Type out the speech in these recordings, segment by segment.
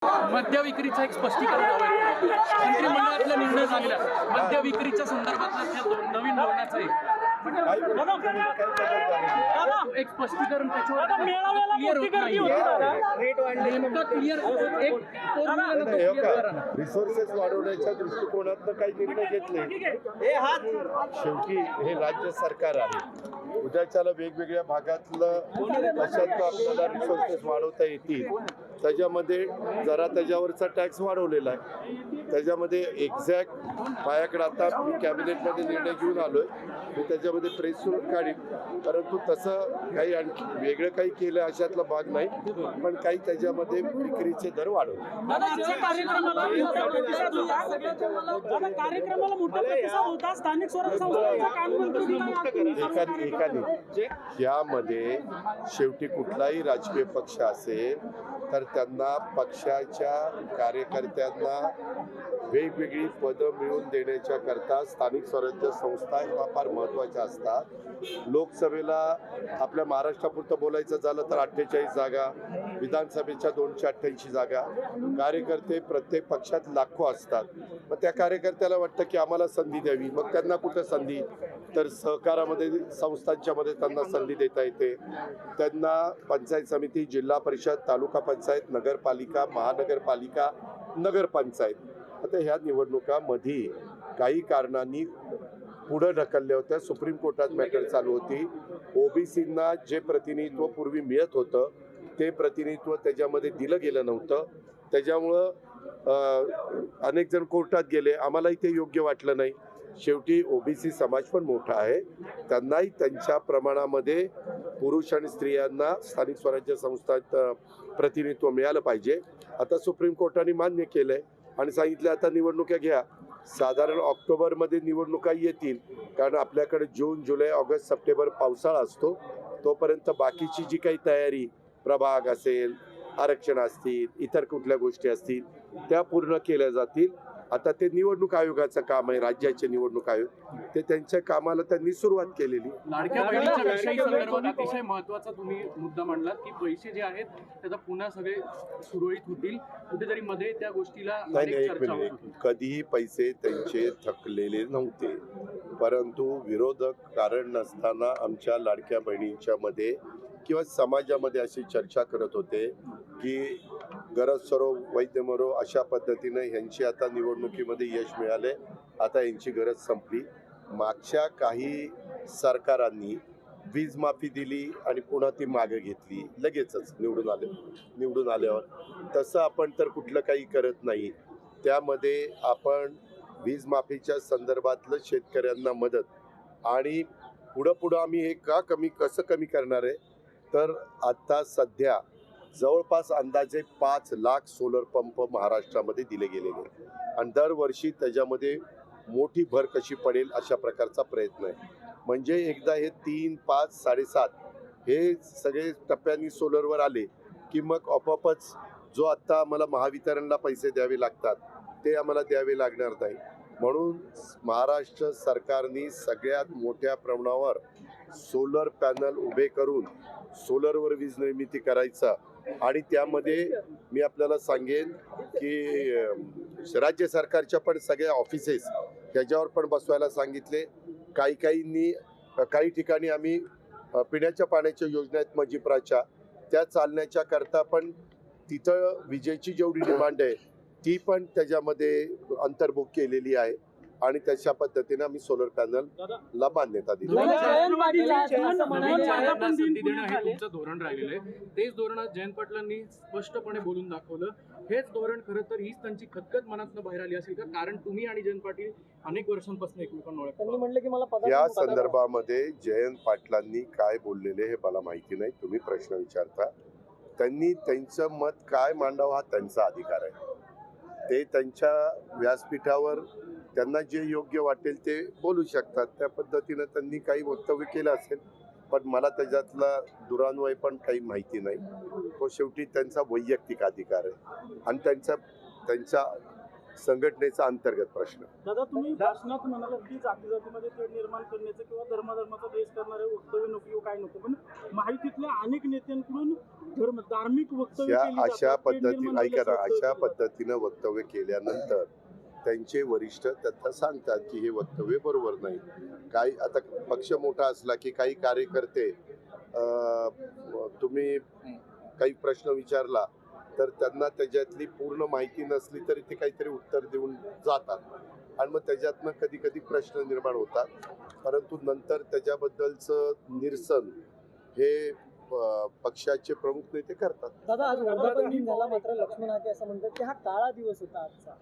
मद्य विक्रीचं एक स्पष्टीकरण हवं आहे. मंत्रिमंडळातला निर्णय झालेला मद्य विक्रीच्या संदर्भातला नवीन धोरणाचा एक स्पष्टीकरण त्याच्यावर रिसोर्सेस वाढवण्याच्या दृष्टिकोनातून काही निर्णय घेतले. शेवटी हे राज्य सरकार आहे. उद्याच्याला वेगवेगळ्या भागातलं कशातनं आपल्याला रिसोर्सेस वाढवता येतील त्याच्यामध्ये जरा त्याच्यावरचा टॅक्स वाढवलेला आहे. त्याच्यामध्ये एक्झॅक्ट माझ्याकडे आता मी कॅबिनेटमध्ये निर्णय घेऊन आलोय. मी त्याच्यामध्ये प्रेस नोट काढीन, परंतु तसं काही आणखी वेगळं काही केलं अशातला भाग नाही, पण काही त्याच्यामध्ये विक्रीचे दर वाढवले. यामध्ये शेवटी कुठलाही राजकीय पक्ष असेल तर त्यांना पक्षाच्या कार्यकर्त्यांना वेगवेगळी पदं मिळवून देण्याच्या करता स्थानिक स्वराज्य संस्था ह्या फार महत्त्वाच्या असतात. लोकसभेला आपल्या महाराष्ट्रापुरतं बोलायचं झालं तर 48 जागा, विधानसभेच्या 288 जागा. कार्यकर्ते प्रत्येक पक्षात लाखो असतात. मग त्या कार्यकर्त्याला वाटतं की आम्हाला संधी द्यावी. मग त्यांना कुठं संधी, तर सहकारामध्ये संस्थांच्या मध्ये त्यांना संधी देता येते. त्यांना पंचायत समिती, जिल्हा परिषद, तालुका पंचायत, नगरपालिका, महानगरपालिका, नगरपंचायत. आता ह्या निवडणुकांमध्ये काही कारणांनी पुढे ढकलल्या होत्या. सुप्रीम कोर्टात मॅटर चालू होती. ओबीसींना जे प्रतिनिधित्व पूर्वी मिळत होतं ते प्रतिनिधित्व त्याच्यामध्ये दिलं गेलं नव्हतं. त्याच्यामुळं अनेक जण कोर्टात गेले. आम्हालाही ते योग्य वाटलं नाही. शेवटी ओबीसी समाज पण मोठा आहे, त्यांनाही त्यांच्या प्रमाणामध्ये पुरुष आणि स्त्रियांना स्थानिक स्वराज्य संस्थांत प्रतिनिधित्व मिळालं पाहिजे. आता सुप्रीम कोर्टाने मान्य केलंय आणि सांगितलं आता निवडणुका घ्या. साधारण ऑक्टोबरमध्ये निवडणुका येतील, कारण आपल्याकडे जून, जुलै, ऑगस्ट, सप्टेंबर पावसाळा असतो. तोपर्यंत बाकीची जी काही तयारी, प्रभाग असेल, आरक्षण असतील, इतर कुठल्या गोष्टी असतील त्या पूर्ण केल्या जातील. आता ते निवडणूक आयोगाचं काम आहे, राज्याचे निवडणूक आयोग, ते त्यांच्या कामाला त्यांनी सुरुवात केलेली. लाडक्या बहिणीच्या विषयी संदर्भात अतिशय महत्त्वाचा तुम्ही मुद्दा मांडलात की पैसे जे आहेत त्याचा पुन्हा सगळे सुरळीत होतील. कुठेतरी मध्ये त्या गोष्टीला कधीही पैसे त्यांचे थकलेले नव्हते, परंतु विरोधक कारण नसताना आमच्या लाडक्या बहिणींच्या मध्ये किंवा समाजामध्ये अशी चर्चा करत होते की गरज सरो वैद्य मरो, अशा पद्धतीने ह्यांची आता निवडणुकीमध्ये यश मिळाले, आता यांची गरज संपली. मागच्या काही सरकारांनी वीज माफी दिली आणि पुन्हा ती मागे घेतली लगेचच निवडून आल्यावर. तसं आपण तर कुठलं काही करत नाही. त्यामध्ये आपण वीज माफीच्या संदर्भातलं शेतकऱ्यांना मदत आणि पुढं आम्ही हे कसं कमी करणार आहे, तर आता सध्या जवळपास अंदाजे 5 लाख सोलर पंप महाराष्ट्रामध्ये दिले गेलेले आणि दरवर्षी त्याच्यामध्ये मोठी भर कशी पडेल अशा प्रकारचा प्रयत्न आहे. म्हणजे एकदा हे 3, 5, 7.5 हे सगळे टप्प्यांनी सोलरवर आले की मग आपोआपच जो आत्ता आम्हाला महावितरणला पैसे द्यावे लागतात ते आम्हाला द्यावे लागणार नाही. म्हणून महाराष्ट्र सरकारने सगळ्यात मोठ्या प्रमाणावर सोलर पॅनल उभे करून सोलरवर वीज निर्मिती करायचा. आणि त्यामध्ये मी आपल्याला सांगेन की राज्य सरकारच्या पण सगळ्या ऑफिसेस ह्याच्यावर पण बसवायला सांगितले. काही ठिकाणी आम्ही पिण्याच्या पाण्याच्या योजना आहेत मजिप्राच्या, त्या चालण्याच्या करता पण तिथं विजेची जेवढी डिमांड आहे ती पण त्याच्यामध्ये अंतर्भूत केलेली आहे आणि तशा पद्धतीने आम्ही सोलर पॅनलला मान्यता दिली. धोरण राहिलेलं आहे, तेच धोरण जयंत पाटलांनी स्पष्टपणे बोलून दाखवलं. हेच धोरण खरं तर हीच त्यांची खतखत मनातनं बाहेर आली असेल का? कारण तुम्ही आणि जयंत पाटील अनेक वर्षांपासून एकमेकांना ओळखता. या संदर्भामध्ये जयंत पाटलांनी काय बोललेले हे मला माहिती नाही. तुम्ही प्रश्न विचारता. त्यांनी त्यांचं मत काय मांडावं हा त्यांचा अधिकार आहे. ते त्यांच्या व्यासपीठावर त्यांना जे योग्य वाटेल ते बोलू शकतात. त्या पद्धतीनं त्यांनी काही वक्तव्य केलं असेल, पण मला त्याच्यातला दुरान्वय पण काही माहिती नाही. तो शेवटी त्यांचा वैयक्तिक अधिकार आहे आणि त्यांच्या संघटनेचा अंतर्गत प्रश्न. दादा, तुम्ही भाषणात म्हणालात की जातीमध्ये तेढ निर्माण करण्याचं किंवा धर्माचा देश करणारे वक्तव्य नको किंवा काय नको, पण माहितीतल्या अनेक नेत्यांकडून धार्मिक वक्तव्य केली जातात, अशा तेढ पद्धतीने निर्माण ऐका ना, केल्याचं अशा वक्तव्य केलं जातं. पद्धतीनं वक्तव्य केल्यानंतर त्यांचे वरिष्ठ त्यांना सांगतात की हे वक्तव्य बरोबर नाही. काही आता पक्ष मोठा असला की काही कार्यकर्ते तुम्ही काही प्रश्न विचारला तर त्यांना त्याच्यातली पूर्ण माहिती नसली तरी ते काहीतरी उत्तर देऊन जातात आणि मग त्याच्यातनं कधी कधी प्रश्न निर्माण होतात, परंतु नंतर त्याच्याबद्दलचं निरसन हे पक्षाचे प्रमुख नेते करतात. दादा, आज वर्धापन दिन झाला, मात्र लक्ष्मण हाके असं म्हणतात की हा काळा दिवस होता आजचा.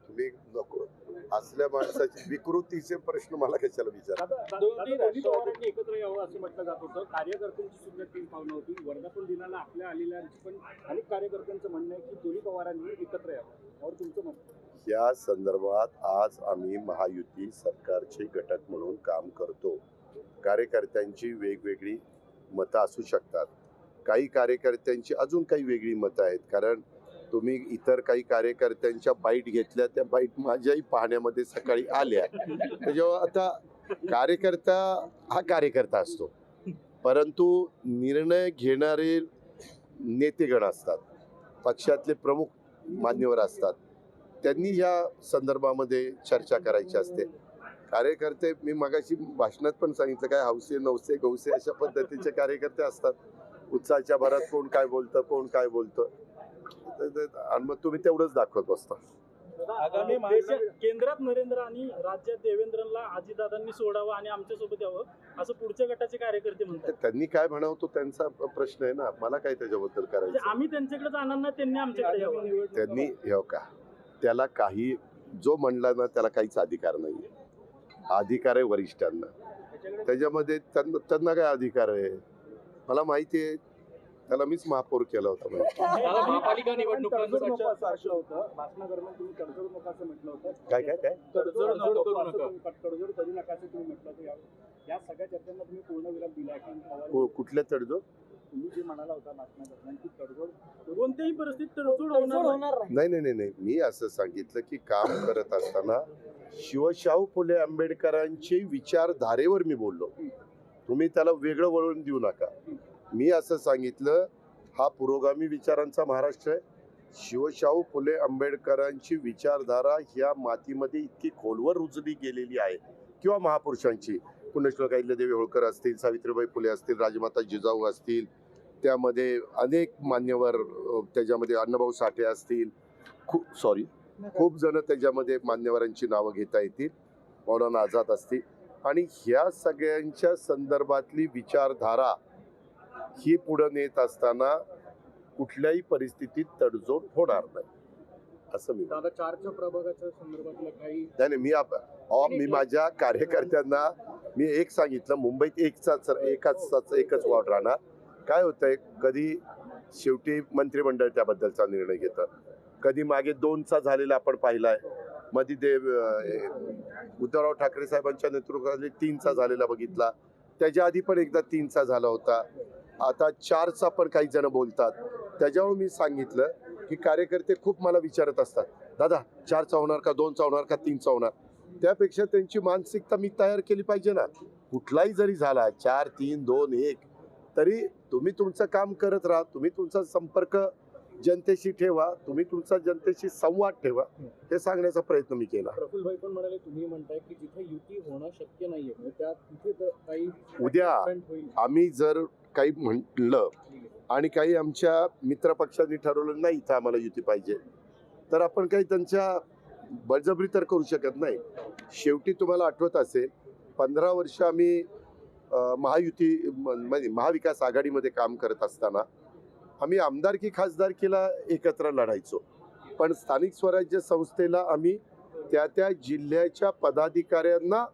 तुम्ही नको असल्या माणसाची विकृतीचे प्रश्न मला कशाला विचार. दोन्ही पवारांनी एकत्र यावं असं म्हटलं जात होतं. कार्यकर्त्यांची सुद्धा टीम पावलं होती. वर्धापन दिनाला आपल्या आलेल्या पण अनेक कार्यकर्त्यांचं म्हणणं आहे की दोन्ही पवारांनी एकत्र यावं. और तुमचं म्हणणं? या संदर्भात आज आम्ही महायुती सरकारचे घटक म्हणून काम करतो. कार्यकर्त्यांची वेगवेगळी मतं असू शकतात. काही कार्यकर्त्यांची अजून काही वेगळी मतं आहेत, कारण तुम्ही इतर काही कार्यकर्त्यांच्या बाईट घेतल्या, त्या बाईट माझ्याही पाहण्यामध्ये सकाळी आल्या. जेव्हा आता कार्यकर्ता हा कार्यकर्ता असतो, परंतु निर्णय घेणारे नेतेगण असतात, पक्षातले प्रमुख मान्यवर असतात, त्यांनी या संदर्भामध्ये चर्चा करायची असते. कार्यकर्ते, मी मगाशी भाषणात पण सांगितलं, काय हौसे नवसे गौसे अशा पद्धतीचे कार्यकर्ते असतात. उत्साहाच्या भरात कोण काय बोलतं, कोण काय बोलतं, आणि मग तुम्ही तेवढंच दाखवत बसता. आगामी केंद्रात नरेंद्र आणि राज्यात देवेंद्रला अजितदादांनी सोडावं आणि आमच्यासोबत यावं असं पुढच्या गटाचे कार्यकर्ते म्हणतात. त्यांनी काय म्हणावं तो त्यांचा प्रश्न आहे ना, मला काय त्याच्याबद्दल करायचं. आम्ही त्यांच्याकडे जाणार नाही, त्यांनी आमच्याकडे यावं. त्यांनी हे का, त्याला काही जो म्हणला ना त्याला काहीच अधिकार नाही. अधिकार आहे वरिष्ठांना, त्याच्यामध्ये त्यांना काय अधिकार आहे मला माहिती आहे. त्याला मीच महापौर केला होता. महापालिका निवडणुकांसाठी भाषणादरम्यान तुम्ही तडजोड नका असं म्हटलं होतं. काय काय काय तडजोड करू नका असं तुम्ही म्हटलं होतं. या सगळ्या चर्चांना तुम्ही पूर्णविराम दिला की कुठल्या तडजोड? तुम्ही जे म्हणाला होता भाषणादरम्यान की तडजोड कोणत्याही परिस्थितीत तडजोड होणार नाही. नाही, मी असं सांगितलं की काम करत असताना शिवशाहू फुले आंबेडकरांची विचारधारेवर मी बोललो. तुम्ही त्याला वेगळं वळून देऊ नका. मी असं सांगितलं, हा पुरोगामी विचारांचा महाराष्ट्र आहे. शिवशाहू फुले आंबेडकरांची विचारधारा ह्या मातीमध्ये इतकी खोलवर रुजली गेलेली आहे, किंवा महापुरुषांची पुण्यश्लोक अहिल्यादेवी होळकर असतील, सावित्रीबाई फुले असतील, राजमाता जिजाऊ असतील, त्यामध्ये अनेक मान्यवर, त्याच्यामध्ये अण्णाभाऊ साठे असतील, खूप जण त्याच्यामध्ये मान्यवरांची नावं घेता येतील, मौलाना आझाद असतील, आणि ह्या सगळ्यांच्या संदर्भातली विचारधारा ही पुढे नेत असताना कुठल्याही परिस्थितीत तडजोड होणार नाही असं मी. दादा, 4च्या प्रभागाच्या संदर्भातलं काही नाही, मी माझ्या कार्यकर्त्यांना मी एक सांगितलं, मुंबईत एकच वॉर्ड राहणार. काय होतंय, कधी शेवटी मंत्रिमंडळ त्याबद्दलचा निर्णय घेतं, कधी मागे 2चा झालेला आपण पाहिलाय, मध्ये ते उद्धवराव ठाकरे साहेबांच्या नेतृत्वाखाली 3चा झालेला बघितला, त्याच्या आधी पण एकदा 3चा झाला होता, आता 4चा पण काही जण बोलतात. त्याच्यावर मी सांगितलं की कार्यकर्ते खूप मला विचारत असतात, दादा 4चा होणार का, 2चा होणार का, 3चा होणार. त्यापेक्षा त्यांची मानसिकता मी तयार केली पाहिजे ना. कुठलाही जरी झाला 4, 3, 2, 1, तरी तुम्ही तुमचं काम करत राहा, तुम्ही तुमचा संपर्क जनतेशी ठेवा, तुम्ही तुमचा जनतेशी संवाद ठेवा, हे सांगण्याचा प्रयत्न मी केला. प्रफुल्लभाई पण म्हणाले, तुम्ही म्हणताय की जिथे युती होणं शक्य नाहीये, म्हणजे त्या तिथे काही उद्या होईल. आम्ही जर काही म्हटलं आणि काही आमच्या मित्रपक्षांनी ठरवलं नाही इथं आम्हाला युती पाहिजे, तर आपण काही त्यांच्या बळजबरी तर करू शकत नाही. शेवटी तुम्हाला आठवत असेल, 15 वर्ष आम्ही महायुती म्हणजे महाविकास आघाडीमध्ये काम करत असताना आम्ही आमदारकी खासदारकीला एकत्र लढायचो, पण स्थानिक स्वराज्य संस्थेला आम्ही त्या जिल्ह्याच्या पदाधिकाऱ्यांना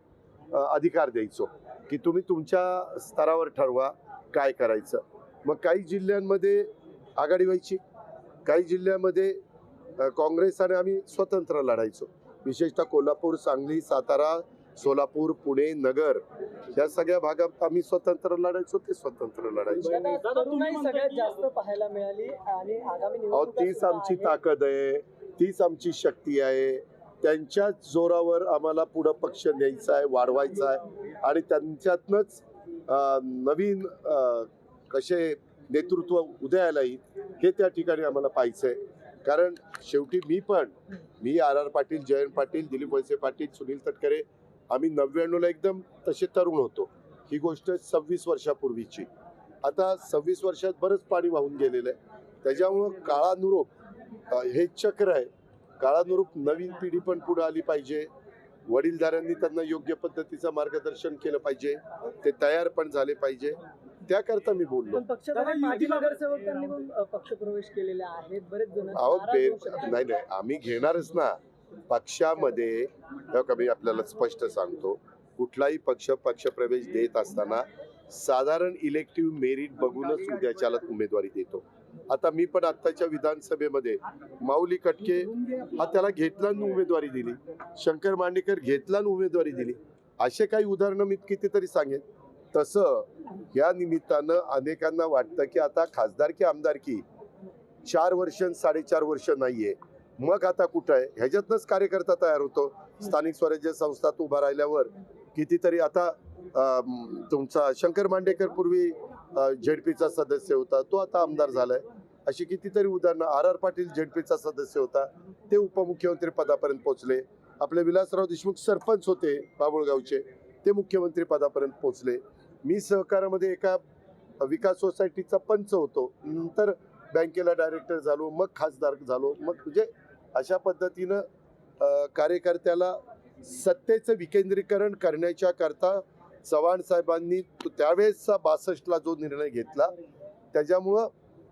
अधिकार द्यायचो की तुम्ही तुमच्या स्तरावर ठरवा काय करायचं. मग काही जिल्ह्यांमध्ये आघाडी व्हायची, काही जिल्ह्यामध्ये काँग्रेस आणि आम्ही स्वतंत्र लढायचो. विशेषतः कोल्हापूर, सांगली, सातारा, सोलापूर, पुणे, नगर या सगळ्या भागात आम्ही स्वतंत्र लढायचो, ते स्वतंत्र लढायचो. तरुणाई सगळ्यात जास्त पाहायला मिळाली आणि आगामी तीच आमची ताकद आहे, तीच आमची शक्ती आहे. त्यांच्याच जोरावर आम्हाला पुढं पक्ष न्यायचा आहे, वाढवायचा आहे आणि त्यांच्यातनंच नवीन कसे नेतृत्व उदयाला येईल हे त्या ठिकाणी आम्हाला पाहायचं आहे. कारण शेवटी मी आर पाटील, जयंत पाटील, दिलीप वळसे पाटील, सुनील तटकरे आम्ही 99ला एकदम तसे तरुण होतो. ही गोष्ट 26 वर्षापूर्वीची. आता 26 वर्षात बरंच पाणी वाहून गेलेलं आहे. त्याच्यामुळं काळानुरूप हे चक्र आहे. काळानुरूप नवीन पिढी पण पुढे आली पाहिजे. वडीलधाऱ्यांनी त्यांना योग्य पद्धतीचं मार्गदर्शन केलं पाहिजे. ते तयार पण झाले पाहिजे. त्याकरता मी बोललो. पण पक्षात माजी नगरसेवकांनी पण पक्षप्रवेश केलेले आहेत बरेच जण. नाही आम्ही घेणारच ना. पक्षामध्ये मी आपल्याला स्पष्ट सांगतो, कुठलाही पक्षप्रवेश देत असताना साधारण इलेक्टिव्ह मेरिट बघूनच उद्याच्याला उमेदवारी देतो. आता मी पण आत्ताच्या विधानसभेमध्ये माऊली कटके हा त्याला घेतला आणि उमेदवारी दिली, शंकर मांडेकर घेतला आणि उमेदवारी दिली. असे काही उदाहरणं मी कितीतरी सांगेन. तसं या निमित्तानं अनेकांना वाटतं की आता खासदारकी आमदारकी 4 वर्ष 4.5 वर्ष नाहीये, मग आता कुठं आहे. ह्याच्यातनंच कार्यकर्ता तयार होतो. स्थानिक स्वराज्य संस्थात उभा राहिल्यावर कितीतरी आता तुमचा शंकर मांडेकर पूर्वी झेडपीचा सदस्य होता, तो आता आमदार झालाय. अशी कितीतरी उदाहरणं. आर पाटील झेडपीचा सदस्य होता, ते उपमुख्यमंत्री पदापर्यंत पोहोचले. आपले विलासराव देशमुख सरपंच होते बाबुळगावचे, ते मुख्यमंत्री पदापर्यंत पोहोचले. मी सहकारामध्ये एका विकास सोसायटीचा पंच होतो, नंतर बँकेला डायरेक्टर झालो, मग खासदार झालो. मग म्हणजे अशा पद्धतीनं कार्यकर्त्याला सत्तेचं विकेंद्रीकरण करण्याच्या करता चव्हाण साहेबांनी त्यावेळेसचा 62ला जो निर्णय घेतला, त्याच्यामुळं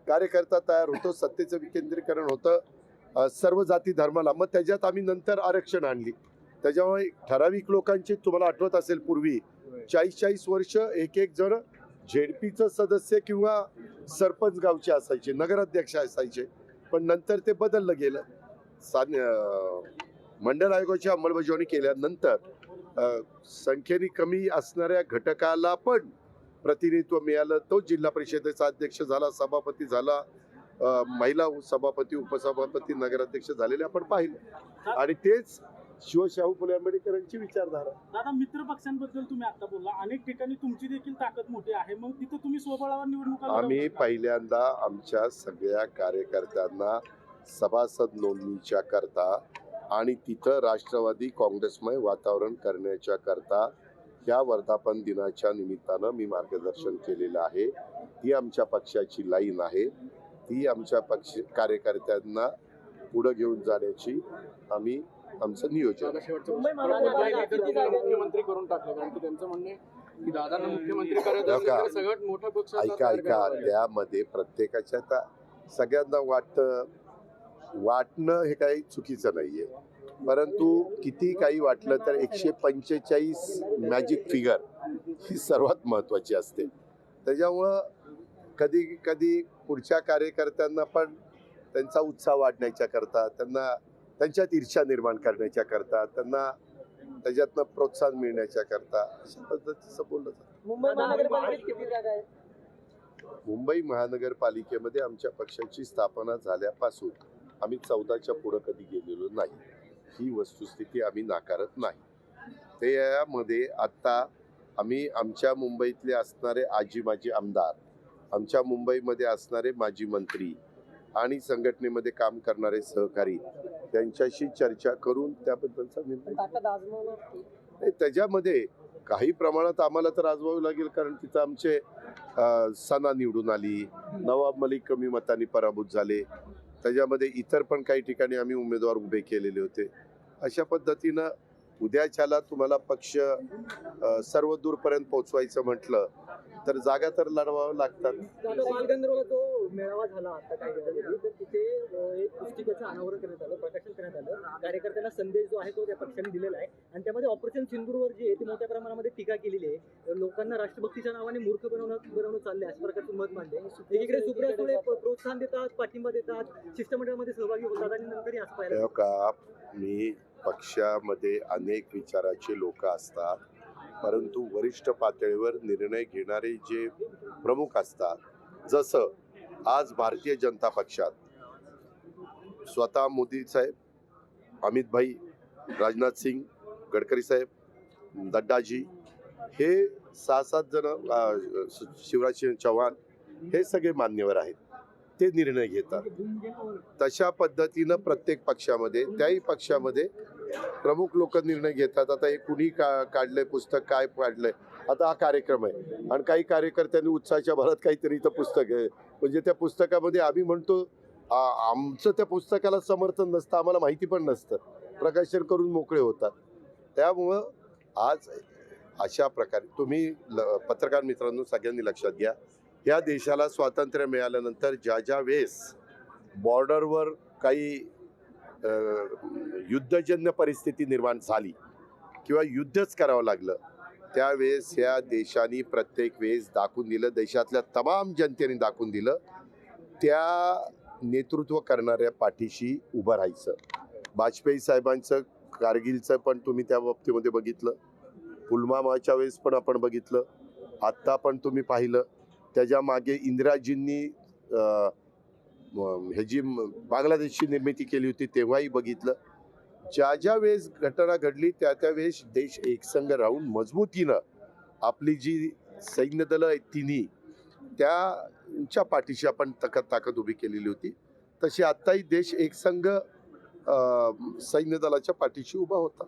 कार्यकर्ता तयार होतो. सत्तेचं विकेंद्रीकरण होतं सर्व जाती धर्माला. मग त्याच्यात आम्ही नंतर आरक्षण आणली. त्याच्यामुळे ठराविक लोकांची, तुम्हाला आठवत असेल, पूर्वी 40-40 वर्ष एक जण झेडपीचं सदस्य किंवा सरपंच गावचे असायचे, नगराध्यक्ष असायचे. पण नंतर ते बदललं गेलं. मंडळ आयोगाची अंमलबजावणी केल्यानंतर संख्येने कमी असणाऱ्या घटकाला पण प्रतिनिधित्व मिळालं. तो जिल्हा परिषदेचा अध्यक्ष झाला, सभापती झाला, महिला सभापती, उपसभापती, नगराध्यक्ष झालेले आपण पाहिले. आणि तेच शिवशाहू फुले आंबेडकरांची विचारधारा. दादा, मित्र पक्षांबद्दल तुम्ही आता बोलला, अनेक ठिकाणी तुमची देखील ताकद मोठी आहे, मग तिथं तुम्ही स्वबळावर निवडणुका आम्ही पहिल्यांदा आमच्या सगळ्या कार्यकर्त्यांना सभासद नोंदणीच्या करता आणि तिथं राष्ट्रवादी काँग्रेसमय वातावरण करण्याच्या करता या वर्धापन दिनाच्या निमित्तानं मी मार्गदर्शन केलेलं आहे. ती आमच्या पक्षाची लाईन आहे. ती आमच्या कार्यकर्त्यांना पुढे घेऊन जाण्याची आम्ही आमचं नियोजन. मुख्यमंत्री करून टाकलं, कारण की त्यांचं म्हणणं आहे की दादांना मुख्यमंत्री करायचं सगळ्यात मोठा पक्ष. ऐका त्यामध्ये प्रत्येकाच्या सगळ्यांना वाटणं हे काही चुकीचं नाहीये, परंतु किती काही वाटलं तर 145 मॅजिक फिगर ही सर्वात महत्वाची असते. त्याच्यामुळं कधी कधी पुढच्या कार्यकर्त्यांना पण त्यांचा उत्साह वाढण्याच्या करता, त्यांच्यात ईर्ष्या निर्माण करण्याच्या करता, त्यांना त्याच्यातनं प्रोत्साहन मिळण्याच्या करता अशा पद्धतीचं बोललं जातं. मुंबई महानगरपालिकेत किती जागा आहेत? मुंबई महानगरपालिकेमध्ये आमच्या पक्षाची स्थापना झाल्यापासून आम्ही 14च्या पुढं कधी गेलेलो नाही. ही वस्तुस्थिती आम्ही नाकारत नाही. त्यामध्ये आत्ता आम्ही आमच्या मुंबईतले असणारे आजी माजी आमदार, आमच्या मुंबईमध्ये असणारे माजी मंत्री आणि संघटनेमध्ये काम करणारे सहकारी त्यांच्याशी चर्चा करून त्याबद्दलचा निर्णय. त्याच्यामध्ये काही प्रमाणात आम्हाला तर आजवावं लागेल, कारण तिथं आमचे सना निवडून आली, नवाब मलिक कमी मतांनी पराभूत झाले. त्याच्यामध्ये इतर पण काही ठिकाणी आम्ही उमेदवार उभे केलेले होते. अशा पद्धतीनं उद्याच्याला तुम्हाला पक्ष सर्व दूरपर्यंत पोहोचवायचं म्हटलं तर जागा तर लढवावं लागतात. बालगंधर्वला जो मेळावा झाला आता काही वेळापूर्वी, तर तिथे एक पुस्तिकेचं अनावरण करण्यात आलं, प्रकाशन करण्यात आलं. कार्यकर्त्यांना संदेश जो आहे तो त्या पक्षाने दिलेला आहे आणि त्यामध्ये ऑपरेशन सिंदूरवर जी आहे ती मोठ्या प्रमाणामध्ये टीका केलेली आहे. लोकांना राष्ट्रभक्तीच्या नावाने मूर्ख बनवणं चाललंय अशा प्रकारचं मत मांडले. एकीकडे सुप्रिया सुळे प्रोत्साहन देतात, पाठिंबा देतात, शिष्टमंडळामध्ये सहभागी होतात आणि नंतर असं पाहिलं का मी पक्षामध्ये अनेक विचाराचे लोक असतात, परंतु वरिष्ठ पातळीवर निर्णय घेणारे जे प्रमुख असतात, जसं आज भारतीय जनता पक्षात स्वतः मोदी साहेब, अमित भाई, राजनाथ सिंग, गडकरी साहेब, दड्डाजी, हे 6-7 जण, शिवराज सिंह चौहान, हे सगळे मान्यवर आहेत. ते निर्णय घेतात. तशा पद्धतीनं प्रत्येक पक्षामध्ये, त्याही पक्षामध्ये प्रमुख लोक निर्णय घेतात. आता हे कुणी काढलंय पुस्तक, काय काढलंय, आता हा कार्यक्रम आहे आणि काही कार्यकर्त्यांनी उत्साहाच्या भरात काहीतरी इथं पुस्तक आहे, म्हणजे त्या पुस्तकामध्ये आम्ही म्हणतो आमचं त्या पुस्तकाला समर्थन नसतं, आम्हाला माहिती पण नसतं, प्रकाशन करून मोकळे होतात. त्यामुळं आज अशा प्रकारे तुम्ही पत्रकार मित्रांनो सगळ्यांनी लक्षात घ्या, या देशाला स्वातंत्र्य मिळाल्यानंतर ज्या वेळेस बॉर्डरवर काही युद्धजन्य परिस्थिती निर्माण झाली किंवा युद्धच करावं लागलं, त्यावेळेस या देशाने प्रत्येक वेळेस दाखवून दिलं, देशातल्या तमाम जनतेने दाखवून दिलं, त्या नेतृत्व करणाऱ्या पाठीशी उभं राहायचं. वाजपेयी साहेबांचं कारगिलचं पण तुम्ही त्या बाबतीमध्ये बघितलं, पुलवामाच्या वेळेस पण आपण बघितलं, आत्ता पण तुम्ही पाहिलं. त्याच्या मागे इंदिराजींनी ह्याची बांगलादेशची निर्मिती केली होती तेव्हाही बघितलं. ज्या वेळेस घटना घडली त्या वेळेस देश एकसंघ राहून मजबूतीनं आपली जी सैन्य दलं आहेत तिन्ही, त्यांच्या पाठीशी आपण ताकद उभी केलेली होती. तशी आत्ताही देश एकसंघ सैन्य दलाच्या पाठीशी उभा होता.